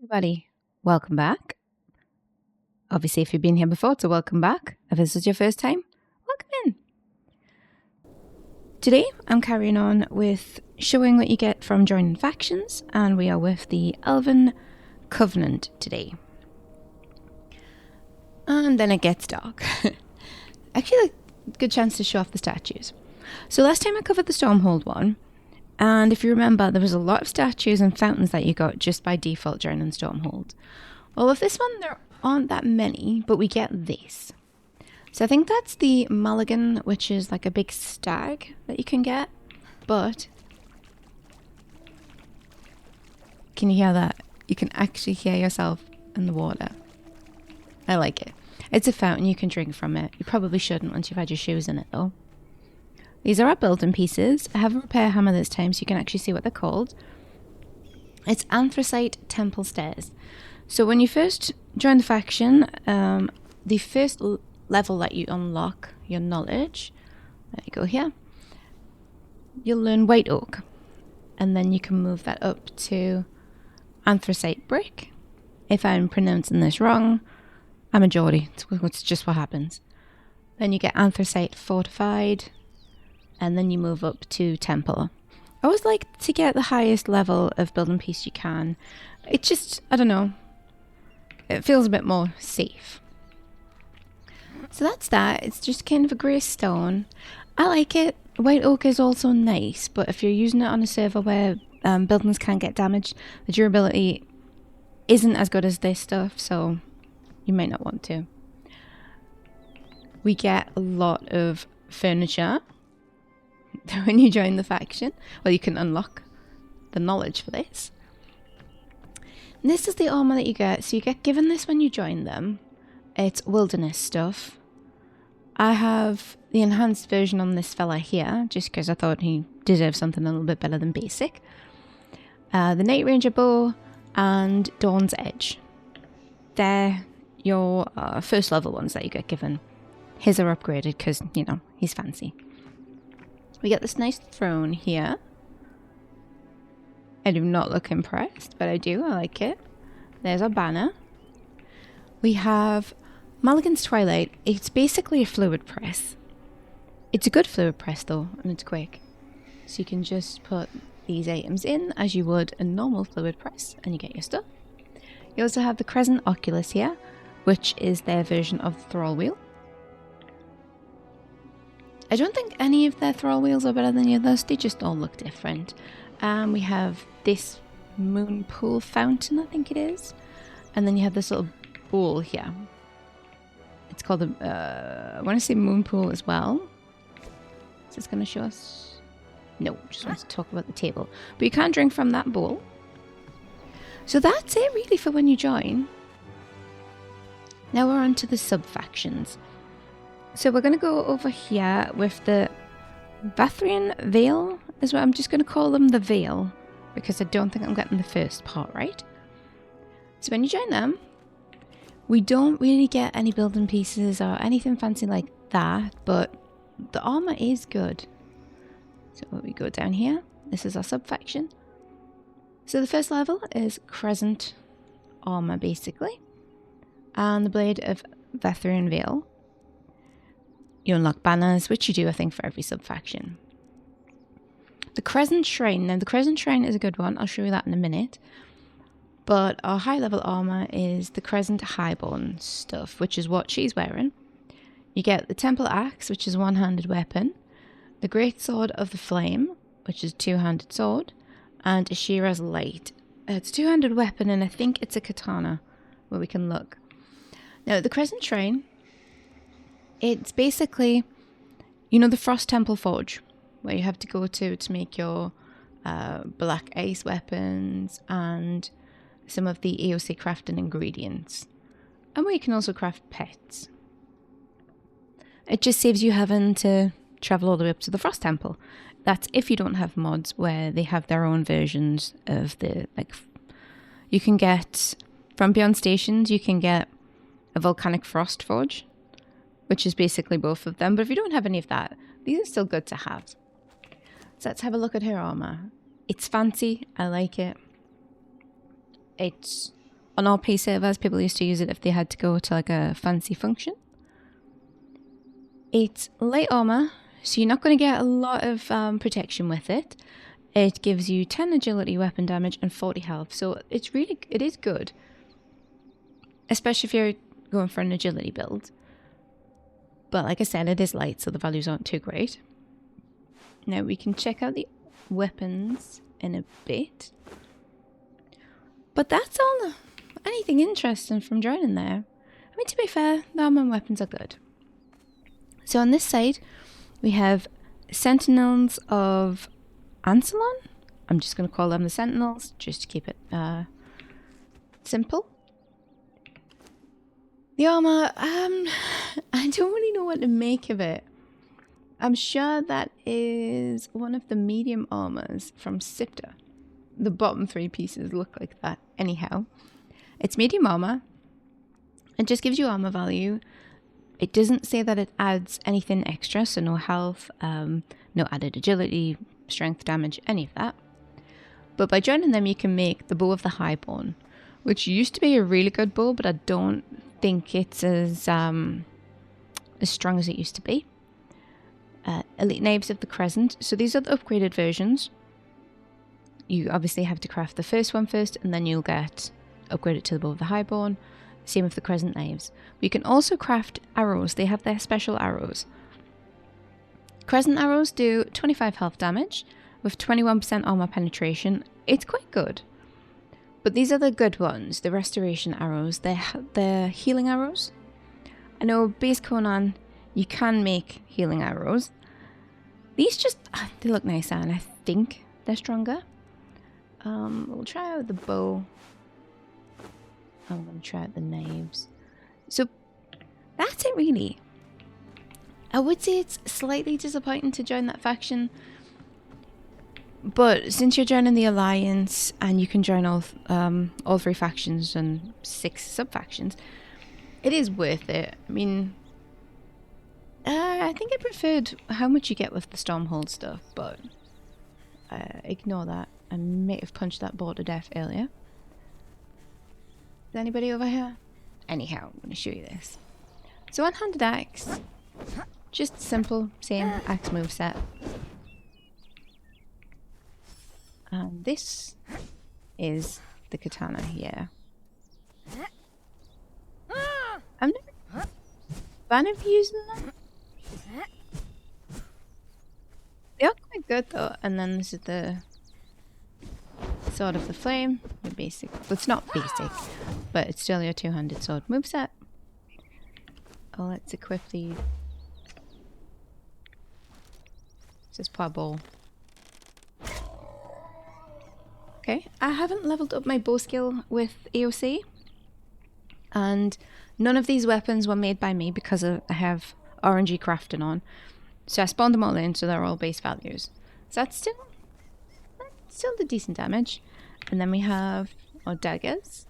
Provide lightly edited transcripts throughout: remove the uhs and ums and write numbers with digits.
Everybody, welcome back. Obviously, if you've been here before, so welcome back. If this is your first time, welcome in. Today, I'm carrying on with showing what you get from joining factions, and we are with the Elven Covenant today. And then it gets dark. Actually, a good chance to show off the statues. So last time I covered the Stormhold one, and if you remember, there was a lot of statues and fountains that you got just by default joining Stormhold. Well, with this one, there aren't that many, but we get this. So I think that's the Mulligan, which is like a big stag that you can get. But can you hear that? You can actually hear yourself in the water. I like it. It's a fountain, you can drink from it. You probably shouldn't once you've had your shoes in it though. These are our building pieces. I have a repair hammer this time so you can actually see what they're called. It's Anthracite Temple Stairs. So when you first join the faction, the first level that you unlock your knowledge, there you go here, you'll learn White Oak. And then you can move that up to Anthracite Brick. If I'm pronouncing this wrong, I'm a Geordie. It's just what happens. Then you get Anthracite Fortified. And then you move up to Temple. I always like to get the highest level of building piece you can. It just, I don't know, it feels a bit more safe. So that's that. It's just kind of a grey stone. I like it. White Oak is also nice, but if you're using it on a server where buildings can get damaged, the durability isn't as good as this stuff, so you might not want to. We get a lot of furniture when you join the faction. Well, you can unlock the knowledge for this. And this is the armour that you get. So you get given this when you join them. It's wilderness stuff. I have the enhanced version on this fella here, just because I thought he deserved something a little bit better than basic. The Night Ranger bow and Dawn's Edge. They're your first level ones that you get given. His are upgraded because, you know, he's fancy. We get this nice throne here. I do not look impressed, but I do. I like it. There's our banner. We have Mulligan's Twilight. It's basically a fluid press. It's a good fluid press though, and it's quick. So you can just put these items in as you would a normal fluid press, and you get your stuff. You also have the Crescent Oculus here, which is their version of the Thrall Wheel. I don't think any of their thrall wheels are better than the others, they just all look different. We have this moon pool fountain, I think it is. And then you have this little bowl here. It's called I want to say moon pool as well. Is this going to show us? No, just want to talk about the table. But you can drink from that bowl. So that's it really for when you join. Now we're on to the sub-factions. So we're going to go over here with the Vyrithian Veil, is what I'm just going to call them, the Veil, because I don't think I'm getting the first part right. So when you join them, we don't really get any building pieces or anything fancy like that, but the armour is good. So we go down here, this is our sub-faction. So the first level is Crescent Armour basically, and the Blade of Vyrithian Veil. You unlock banners, which you do, I think, for every sub-faction. The Crescent Shrine. Now, the Crescent Shrine is a good one. I'll show you that in a minute. But our high-level armour is the Crescent Highborn stuff, which is what she's wearing. You get the Temple Axe, which is a one-handed weapon. The Great Sword of the Flame, which is a two-handed sword. And Ashira's Light. It's a two-handed weapon, and I think it's a katana, where we can look. Now, the Crescent Shrine... it's basically, you know, the Frost Temple Forge, where you have to go to make your black ice weapons and some of the AOC crafting ingredients. And where you can also craft pets. It just saves you having to travel all the way up to the Frost Temple. That's if you don't have mods where they have their own versions of the, like, you can get, from Beyond Stations, you can get a Volcanic Frost Forge, which is basically both of them. But if you don't have any of that, these are still good to have. So let's have a look at her armour. It's fancy. I like it. It's on RP servers, people used to use it if they had to go to like a fancy function. It's light armour, so you're not going to get a lot of protection with it. It gives you 10 agility weapon damage and 40 health, so it is good. Especially if you're going for an agility build. But like I said, it is light, so the values aren't too great. Now we can check out the weapons in a bit. But that's all anything interesting from joining there. I mean, to be fair, the armor and weapons are good. So on this side, we have Sentinels of Ancaelon. I'm just going to call them the Sentinels, just to keep it simple. The armor, I don't really know what to make of it. I'm sure that is one of the medium armors from Sipta. The bottom 3 pieces look like that. Anyhow, it's medium armor. It just gives you armor value. It doesn't say that it adds anything extra, so no health, no added agility, strength damage, any of that. But by joining them, you can make the Bow of the Highborn, which used to be a really good bow, but I don't think it's as strong as it used to be. Elite Knives of the Crescent. So these are the upgraded versions. You obviously have to craft the first one first, and then you'll get upgraded to the Bow of the Highborn. Same with the Crescent Knives. You can also craft arrows. They have their special arrows. Crescent arrows do 25 health damage with 21% armor penetration. It's quite good. But these are the good ones, the restoration arrows. They're healing arrows. I know base Conan, you can make healing arrows. These just, they look nicer, and I think they're stronger. We'll try out the bow. I'm going to try out the knives. So that's it really. I would say it's slightly disappointing to join that faction. But since you're joining the Alliance and you can join all 3 factions and 6 sub-factions, it is worth it. I mean, I think I preferred how much you get with the Stormhold stuff, but ignore that. I may have punched that boar to death earlier. Is anybody over here? Anyhow, I'm going to show you this. So one-handed axe, just simple, same axe moveset. And this is the katana here. I'm never a fan of using them. They are quite good though. And then this is the Sword of the Flame, the basic. Well, it's not basic, but it's still your 2-handed sword moveset. Oh, let's equip the. This is poor bow. Okay, I haven't leveled up my bow skill with AOC, and none of these weapons were made by me because I have RNG crafting on. So I spawned them all in, so they're all base values. So that's still the decent damage. And then we have our daggers.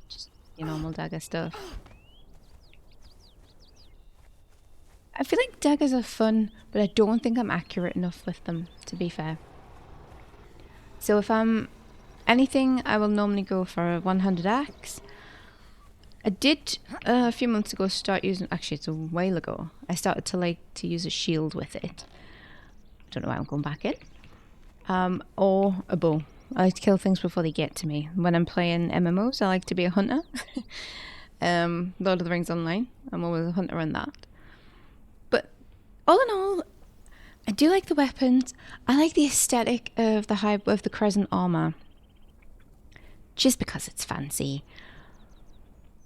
Just your normal dagger stuff. I feel like daggers are fun, but I don't think I'm accurate enough with them, to be fair. So if I'm anything, I will normally go for a one-handed axe. I did a few months ago start using, actually it's a while ago, I started to like to use a shield with it. I don't know why I'm going back in. Or a bow. I like to kill things before they get to me. When I'm playing MMOs, I like to be a hunter. Lord of the Rings Online, I'm always a hunter on that. All in all, I do like the weapons. I like the aesthetic of the Crescent armor, just because it's fancy.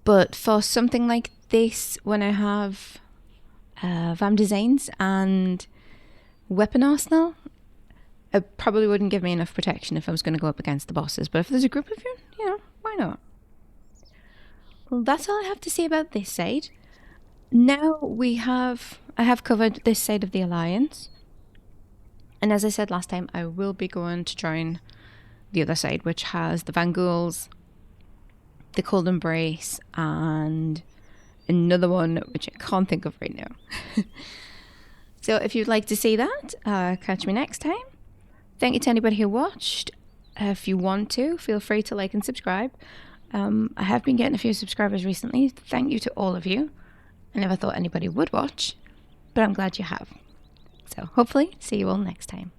But for something like this, when I have VAM designs and weapon arsenal, it probably wouldn't give me enough protection if I was going to go up against the bosses. But if there's a group of you, you know, why not? Well, that's all I have to say about this side. Now I have covered this side of the Alliance. And as I said last time, I will be going to join the other side, which has the Vanguls, the Cold Embrace, and another one, which I can't think of right now. So if you'd like to see that, catch me next time. Thank you to anybody who watched. If you want to, feel free to like and subscribe. I have been getting a few subscribers recently. Thank you to all of you. I never thought anybody would watch, but I'm glad you have. So hopefully see you all next time.